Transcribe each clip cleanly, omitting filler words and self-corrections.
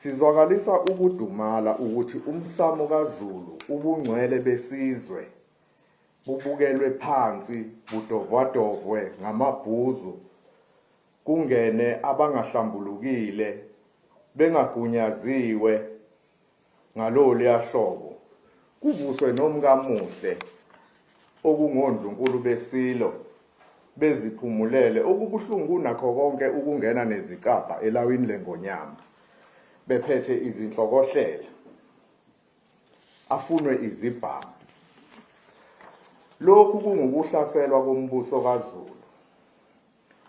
Sizwakalisa ukudumala ukuthi umsamo kaZulu ubungcwele besizwe bubukelwe phansi budovwadovwe ngamabhuzu kungene abangahlambulukile bengagunyaziwe ngalolu yahlobo kuvuswe nomkamuhle okungondlunkulu besilo beziphumulele okubuhlungu kunakho konke ukungena nezicabha elawini lengonyama bephethe izinhlokohlela afunwe izibhamu. Lokhu kungukuhlaselwa kombuso kaZulu.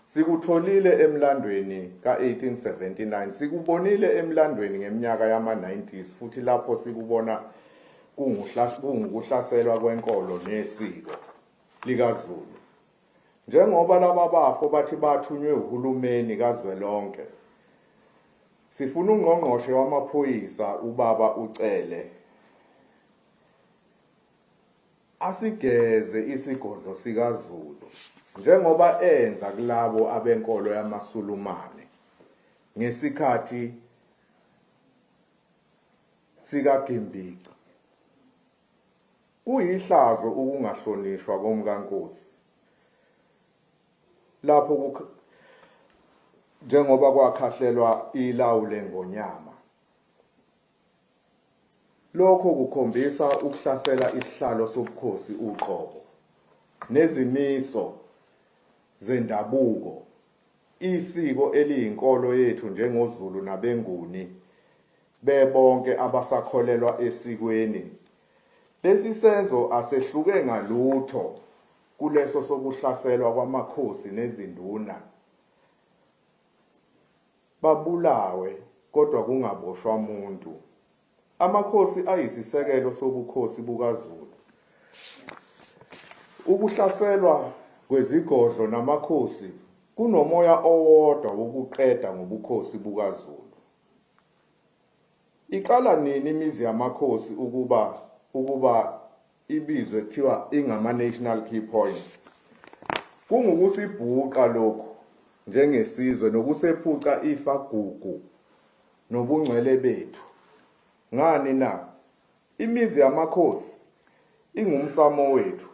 Sikutholile emlandweni ka-1879, sikubonile emlandweni ngeminyaka yama-90s futhi lapho sikubona kungukuhlaselwa kwenkolo nesiko likaZulu. Njengoba laba bafo bathi bathunywe uhulumeni kazwelonke, sifuna ungqongqoshe wamaphoyisa ubaba uCele asigeze isigodlo sikaZulu njengoba enza kulabo abenkolo yamaSulumane ngesikhathi sikaGimbici. Kuyihlazo ukungahlonishwa komkankosi lapho njengoba kwakhahlelwa ilawu lengonyama. Lokho kukhombisa ukuhlasela isihlalo sobukhosi uqobo nezimiso zendabuko, isiko eliyinkolo yethu njengoZulu nabenguni bebonke abasakholelwa esikweni. Lesi senzo asehluke ngalutho kuleso sokuhlaselwa kwamakhosi nezinduna babulawe kodwa kungaboshwa umuntu. Amakhosi ayisisekelo sobukhosi bukaZulu. Ukuhlaselwa kwezigodlo namakhosi kunomoya owodwa wokuqeda ngobukhosi bukaZulu. Iqala nini imizi yamakhosi ukuba ibizwe kuthiwa ingama-national key points? Kungukusibhuqa lokhu njengesizwe nokusephuca ifagugu nobungcwele bethu. Ngani na? Imizi yamakhosi ingumsamo wethu,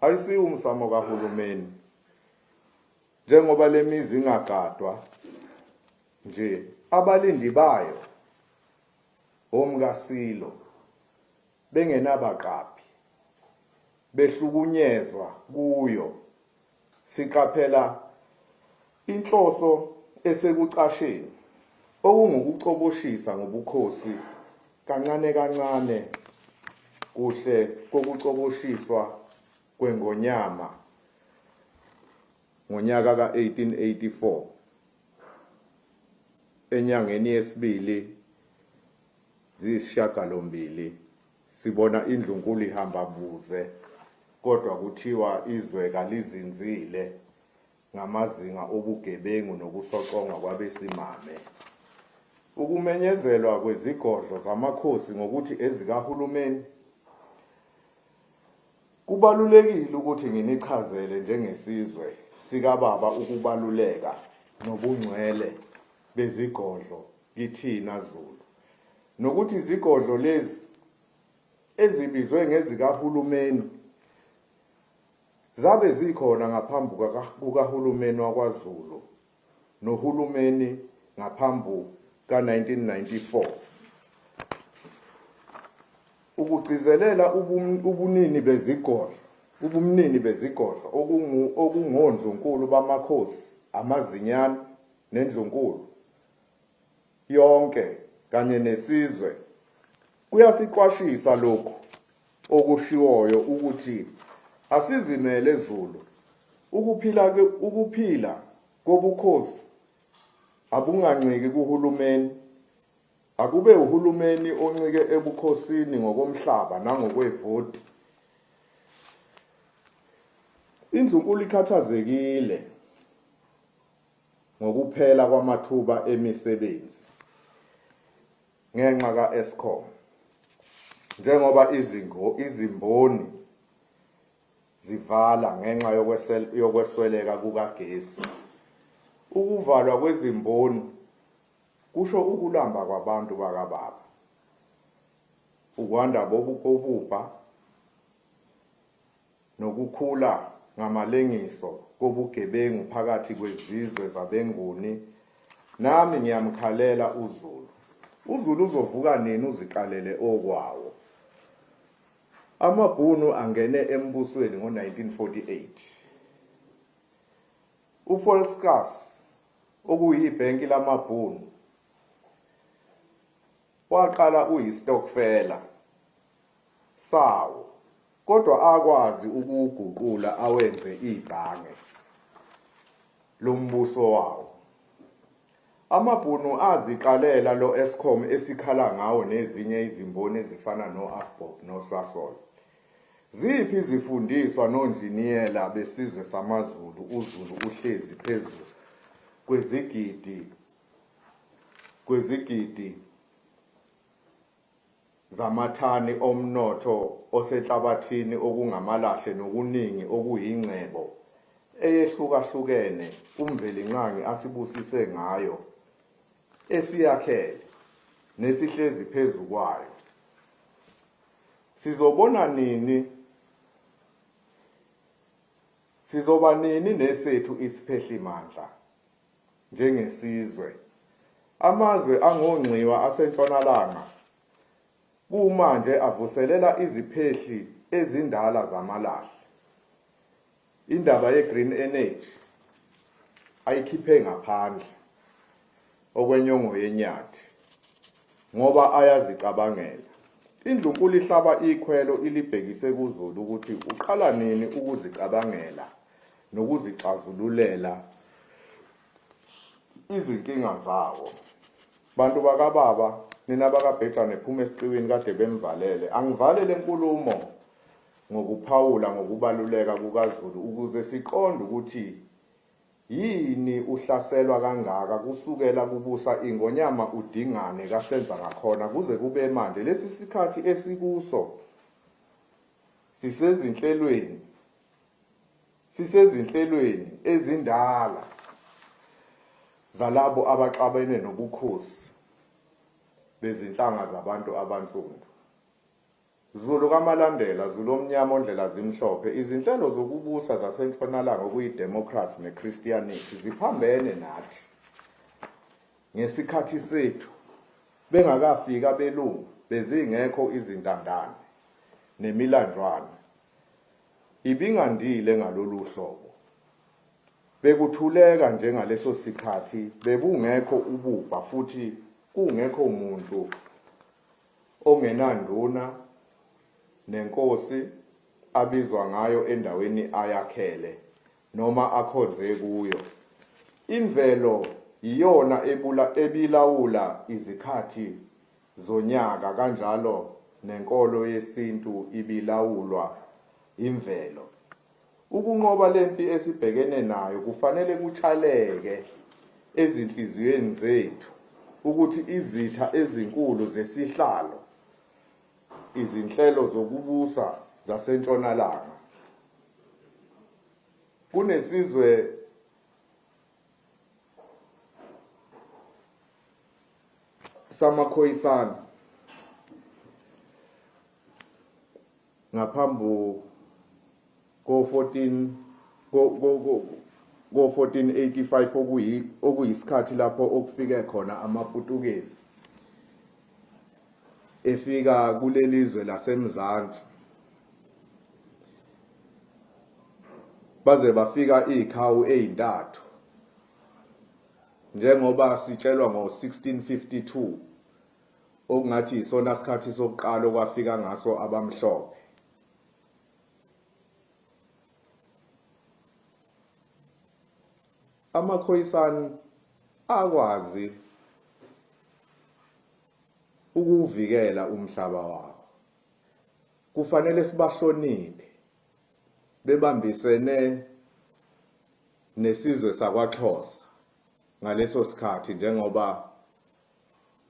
ayisiyo umsamo kahulumeni. Njengoba le mizi ingagadwa nje, abalindi bayo omkasilo bengenabaqaphi behlukunyezwa kuyo. Siqaphela inhloso esekucasheni okungukucoboshisa ngobukhosi kancane kancane kuhle kokucoboshiswa kwengonyama ngonyaka ka-1884 enyangeni yesibili ziyisishiyagalombili sibona indlunkulu ihamba buze kodwa kuthiwa izwe kalizinzile ngamazinga obugebengu nokusoconga kwabesimame. Ukumenyezelwa kwezigodlo zamakhosi ngokuthi ezikahulumeni. Kubalulekile ukuthi nginichazele njengesizwe sikababa ukubaluleka nobungcwele bezigodlo kithina Zulu, nokuthi izigodlo lezi ezibizwe ngezikahulumeni zabe zikhona ngaphambi kukahulumeni wakwaZulu nohulumeni ngaphambi ka-1994. Ukugcizelela ubumnini bezigodlo okungondlunkulu bamakhosi, amazinyane nendlunkulu yonke kanye nesizwe kuyasiqwashisa lokhu okushiwoyo ukuthi asizimele Zulu. Ukuphila kobukhosi abunganciki kuhulumeni, akube uhulumeni oncike ebukhosini ngokomhlaba nangokwevoti. Indlunkulu ikhathazekile ngokuphela kwamathuba emisebenzi ngenxa ka-Eskom, njengoba izimboni zivala ngenxa yokwesweleka kukagesi. Ukuvalwa kwezimboni kusho ukulamba kwabantu bakababa, ukwanda kobubha nokukhula ngamalengiso kobugebengu phakathi kwezizwe zabenguni. Nami ngiyamkhalela uZulu. uZulu uzovuka nini uziqalele okwawo. Amabhunu angene embusweni ngo-1948. uVolkskas okuyibhenki lamabhunu waqala uyistokfela sawo, kodwa akwazi ukuguqula awenze ibhange lombuso wawo. Amabhunu aziqalela lo Eskom esikhala ngawo nezinye izimboni ezifana no-Afbok no-Sasol. Ziphi izifundiswa nonjiniyela besizwe samaZulu uZulu uhlezi phezulu kwezigidi zamathani omnotho osenhlabathini okungamalahle nokuningi okuyingcebo eyehlukahlukene umvelinqangi asibusise ngayo, esiyakhele nesihlezi phezu kwayo. Sizoba nini nesethu isiphehlimandla njengesizwe. Amazwe angongqiwa asentshonalanga kumanje avuselela iziphehli ezindala zamalahle. Indaba ye-green energy ayikhiphe ngaphandle okwenyongo yenyathi ngoba ayazicabangela. Indlunkulu ihlaba ikhwelo ilibhekise kuZulu ukuthi uqala nini ukuzicabangela nokuzixazululela izinkinga zawo. Bantu bakababa, nina bakabhejane phuma esiqiwini kade bemvalele. Angivale le nkulumo ngokuphawula ngokubaluleka kukaZulu ukuze siqonde ukuthi yini uhlaselwa kangaka kusukela kubusa ingonyama udingane kasenza ngakhona kuze kube manje. Lesi sikhathi esikuso sisezinhlelweni ezindala zalabo abaxabene nobukhosi bezinhlanga zabantu abansundu. Zulu kamalandela, Zulu omnyama ondlela zimhlophe, izinhlelo zokubusa zasentshonalanga okuyidemocracy neChristianity ziphambene nathi. Ngesikhathi sethu bengakafika abelungu bezingekho izintandane nemilanjwana ibingandile ngalolu hlobo. Bekuthuleka njengaleso sikhathi bebungekho ububha futhi kungekho umuntu ongenanduna nenkosi abizwa ngayo endaweni ayakhele noma akhonze kuyo. Imvelo iyona ebilawula izikhathi zonyaka, kanjalo nenkolo yesintu ibilawulwa imvelo. Ukunqoba lempi esibhekene nayo kufanele kutshaleke ezinhliziyweni zethu ukuthi izitha ezinkulu zesihlalo, izinhlelo zokubusa zasentshonalanga, kunesizwe samakhoyisana ngaphambi ko-1485 okuyisikhathi lapho okufike khona amaPutukezi efika kulelizwe lasemzansi baze bafika ikhawu ezintathu, njengoba sitshelwa ngo-1652 okungathi isona sikhathi sokuqala okwafika ngaso abamhlophe. Amakhoyisana akwazi ukuvikela umhlaba wabo. Kufanele sibahloniphe, bebambisene nesizwe sakwaXhosa ngaleso sikhathi, njengoba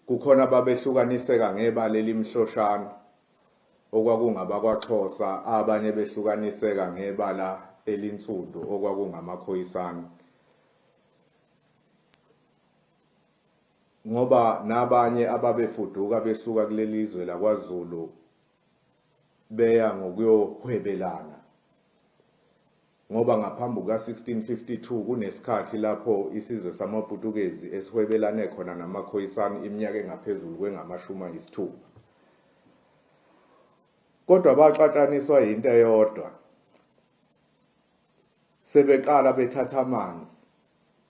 kukhona babehlukaniseka ngebala elimhloshana okwakungabakwaXhosa, abanye behlukaniseka ngebala elinsundu okwakungamakhoyisana. ngoba nabanye ababefuduka besuka kuleli izwe lakwaZulu beya ngokuyohwebelana, ngoba ngaphambi kuka-1652 kunesikhathi lapho isizwe samaPutukezi esihwebelane khona namakhoyisani iminyaka engaphezulu kwengama-60. Kodwa baxatshaniswa yinto eyodwa, sebeqala bethatha amanzi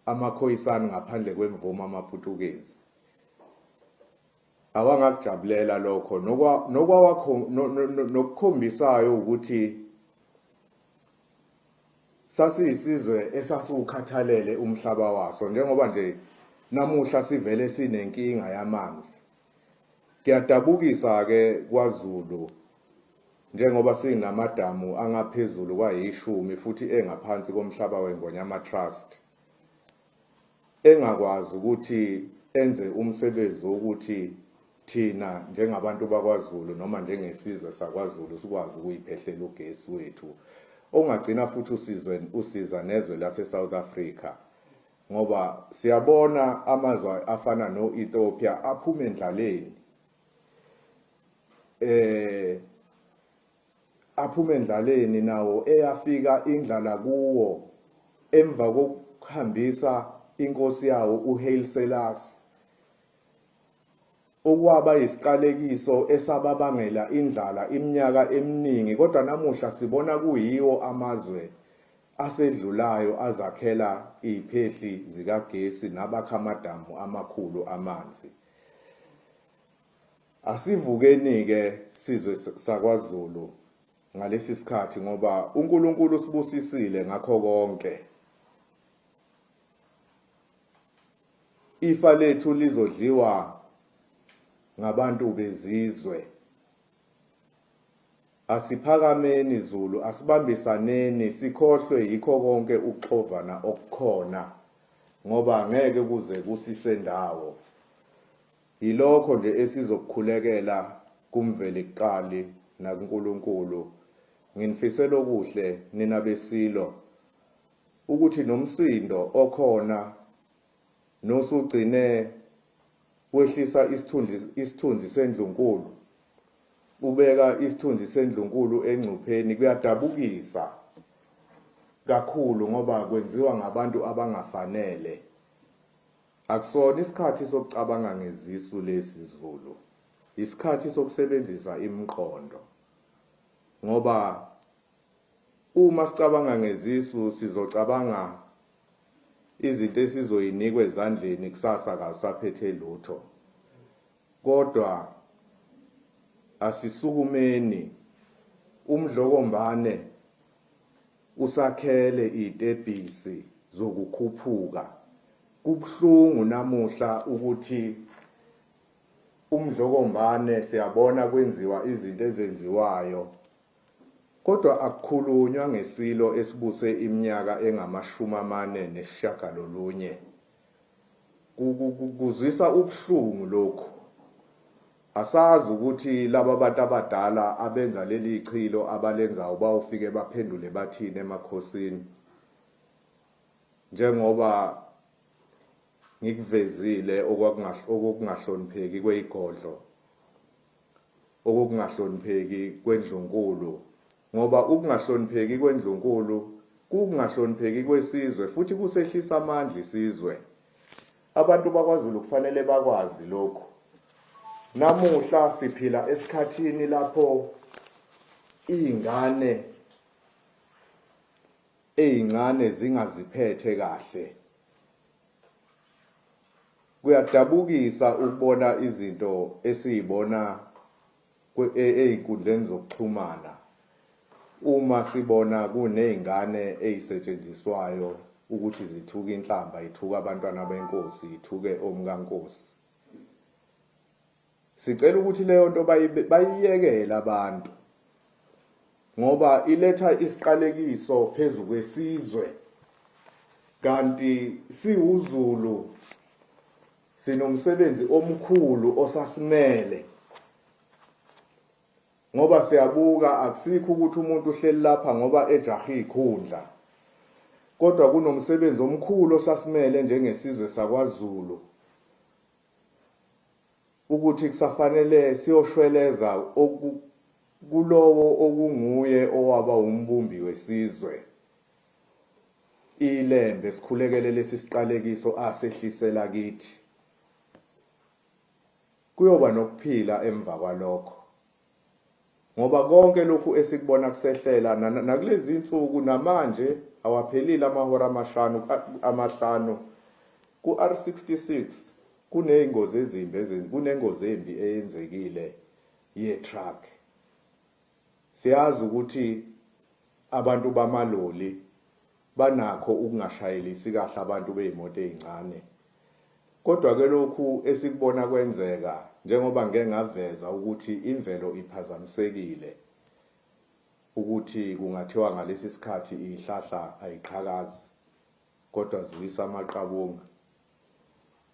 amakhoyisani ngaphandle kwemvumo amaPutukezi. Awangakujabulela lokho nokukhombisayo ukuthi sasiyisizwe esasiwukhathalele umhlaba waso, njengoba nje namuhla sivele sinenkinga yamanzi. Kuyadabukisa-ke kwaZulu, njengoba sinamadamu angaphezulu kwa-10 futhi engaphansi komhlaba weNgonyama Trust, engakwazi ukuthi enze umsebenzi wokuthi thina njengabantu bakwaZulu noma njengesizwe sakwaZulu sikwazi ukuyiphehlela ugesi wethu, ongagcina futhi usiza nezwe lase-South Africa, ngoba siyabona amazwe afana no-Ethiopia aphume endlaleni. Aphume endlaleni nawo eyafika indlala kuwo emva kokuhambisa inkosi yawo uHaile Selassie, okwaba isiqalekiso esababangela indlala iminyaka eminingi. Kodwa namuhla sibona kuyiwo amazwe asedlulayo azakhela iziphehli zikagesi nabakha amadamu amakhulu amanzi. Asivukeni-ke sizwe sakwaZulu ngalesi sikhathi, ngoba uNkulunkulu usibusisile ngakho konke. Ifa lethu lizodliwa ngabantu bezizwe. Asiphakameni Zulu, asibambisaneni, sikhohlwe yikho konke ukuxovana okukhona, ngoba ngeke kuze kusisendawo. Yilokho nje esizokukhulekela kumveli kuqali nakuNkulunkulu. Nginifisela okuhle nina besilo, ukuthi nomsindo okhona nosugcine wehlisa isithunzi sendlunkulu, ubeka isithunzi sendlunkulu engcupheni, kuyadabukisa kakhulu ngoba kwenziwa ngabantu abangafanele. Akusona isikhathi sokucabanga ngezisu lesi Zulu, isikhathi sokusebenzisa imiqondo, ngoba uma sicabanga ngezisu sizocabanga izinto esizoyinikwa ezandleni kusasa kasaphethe lutho. Kodwa asisukumeni, umdlokombane usakhele itebhisi zokukhuphuka. Kubuhlungu namuhla ukuthi umdlokombane siyabona kwenziwa izinto ezenziwayo, kodwa akukhulunywa ngesilo esibuse iminyaka engama-49. Kuzwisa ubuhlungu lokhu. Asazi ukuthi laba bantu abadala abenza leli ichilo abalenzayo bawufike baphendule bathini emakhosini, njengoba ngikuvezile okokungahlonipheki kweigodlo, okokungahlonipheki kwendlunkulu, ngoba ukungahlonipheki kwendlunkulu kungahlonipheki kwesizwe futhi kusehlisa amandla isizwe. Abantu bakwaZulu kufanele bakwazi lokhu. Namuhla siphila esikhathini lapho izingane ezincane zingaziphethe kahle. Kuyadabukisa ukubona izinto esizibona einkundleni zokuxhumana, uma sibona kunezingane ezisetshenziswayo ukuthi zithuke inhlamba, ithuka abantwana benkosi, ithuke omkankosi. Sicela ukuthi leyo nto bayiyekele abantu, ngoba iletha isiqalekiso phezu kwesizwe. Kanti siwuZulu sinomsebenzi omkhulu osasimele, ngoba siyabuka akusikho ukuthi umuntu uhleli lapha ngoba ejahe ikhundla, kodwa kunomsebenzi omkhulu osasimele njengesizwe sakwaZulu. ukuthi kusafanele siyoshweleza kulowo okunguye owaba umbumbi wesizwe ilembe sikhulekele lesi siqalekiso asehlisela kithi. Kuyoba nokuphila emva kwalokho, ngoba konke lokhu esikubona kusehlela nakulezi insuku namanje awaphelile amahora amahlanu ku R66 kuneyingozi ezimbi kunengozi embi eyenzekile ye-truck. Siyazi ukuthi abantu bamaloli banakho ukungashayelisi kahle abantu beyimoto ezincane, kodwa ke lokhu esikubona kwenzeka njengoba ngeke ngaveza ukuthi imvelo iphazamisekile, ukuthi kungathiwa ngalesi sikhathi ihlahla ayiqhakazi kodwa ziwisa amaqabunga.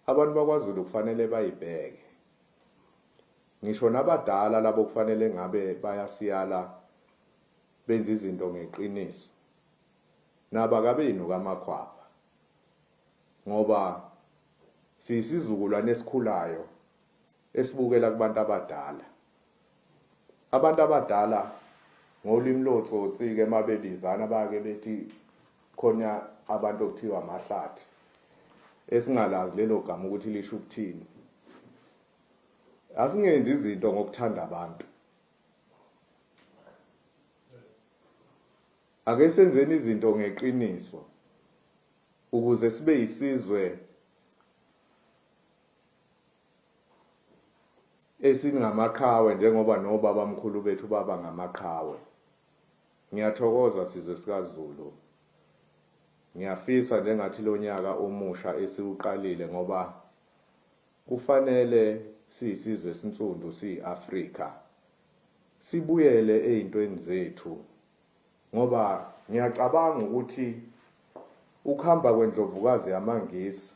Abantu bakwaZulu kufanele bayibheke, ngisho nabadala labo kufanele ngabe bayasiyala benza izinto ngeqiniso, nabakabeyinuka kwamakhwapha, ngoba siyisizukulwane esikhulayo esibukela kubantu abadala. Abantu abadala ngolimi lotsotsi-ke mabebizana bake bethi khona abantu okuthiwa amahlathi, esingalazi lelo gama ukuthi lisho ukuthini. Asingenzi izinto ngokuthanda abantu, ake senzeni izinto ngeqiniso ukuze sibe yisizwe esingamaqhawe njengoba nobaba mkhulu bethu baba ngamaqhawe. Ngiyathokoza sizwe sikaZulu, ngiyafisa njengathi lo nyaka omusha esiuqalile ngoba kufanele siyisizwe esinsundu siyi-Afrika sibuyele ezintweni zethu, ngoba ngiyacabanga ukuthi ukuhamba kwendlovukazi yamaNgisi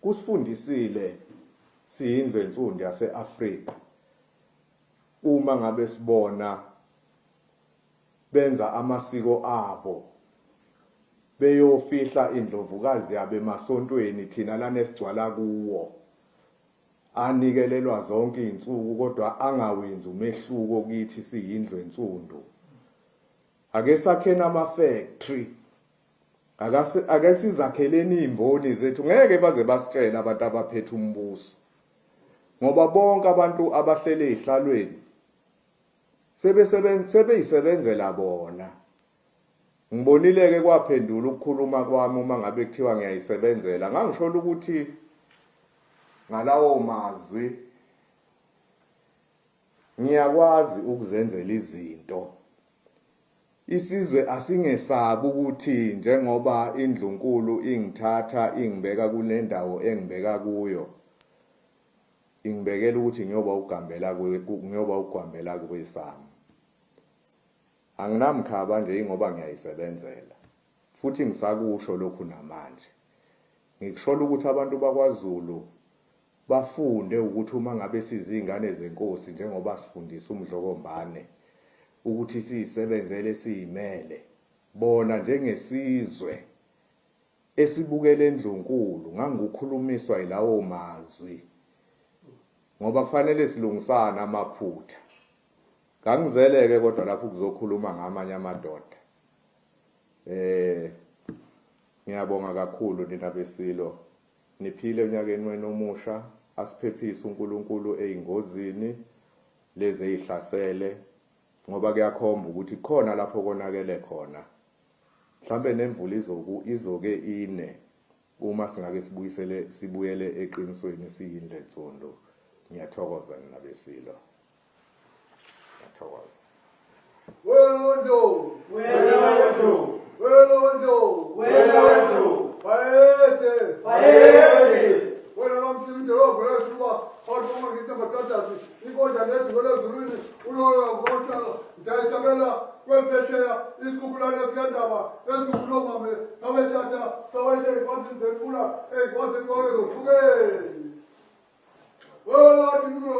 kusifundisile siyindlu ensundu yase-Afrika. Uma ngabe sibona benza amasiko abo beyofihla indlovukazi yabe emasontweni thina lana esigcwala kuwo, anikelelwa zonke izinsuku kodwa angawenzi umehluko kithi siyindlu ensundu. Ake sakheni ama-factory, ake sizakheleni imboni zethu, ngeke baze basitshela abantu abaphethe umbuso, ngoba bonke abantu abahlele ezihlalweni sebeyisebenzela bona. Ngibonile-ke kwaPhendula ukukhuluma kwami uma ngabe kuthiwa ngiyayisebenzela, ngangishola ukuthi ngalawo mazwi ngiyakwazi ukuzenzela izinto. Isizwe asingesabi ukuthi njengoba indlunkulu ingithatha ingibeka kule ndawo engibeka kuyo, ingibekela ukuthi ngiyoba ugambela kwesami. Anginamkhaba nje ingoba ngiyayisebenzela, futhi ngisakusho lokhu namanje. Ngikushola ukuthi abantu bakwaZulu bafunde ukuthi uma ngabe sizingane zenkosi njengoba sifundisa umdlokombane ukuthi siyisebenzele siyimele bona njengesizwe esibukele endlunkulu. Ngangikukhulumiswa yilawo mazwi ngoba kufanele silungisana amaphutha. Kangizeleke kodwa lapho kuzokhuluma ngamanye amadoda. Ngiyabonga kakhulu nina besilo, niphile unyakeni wenu omusha, asiphephise uNkulunkulu eyingozini lezi ezihlasele, ngoba kuyakhomba ukuthi khona lapho konakele khona. Mhlambe nemvula izoke ine uma singake sibuyele eqinisweni siyindlu ensundu. Ngiyathokoza nina besilo. Ngiyathokoza. Welondo, welondo, welondo, welondo, bayete, bayete. Wena bamsimde robho lesuba, awuthoma ngithi amadodasi, inkonja lethu kwelezulwini, uloyo ngosha, ndayisabela kwempesheya, isikhukulane sikandaba, esikhuluma sabetata, sabethe ey'nkonzini zenkula, ey'nkonzini konke zohlukene. Welondo,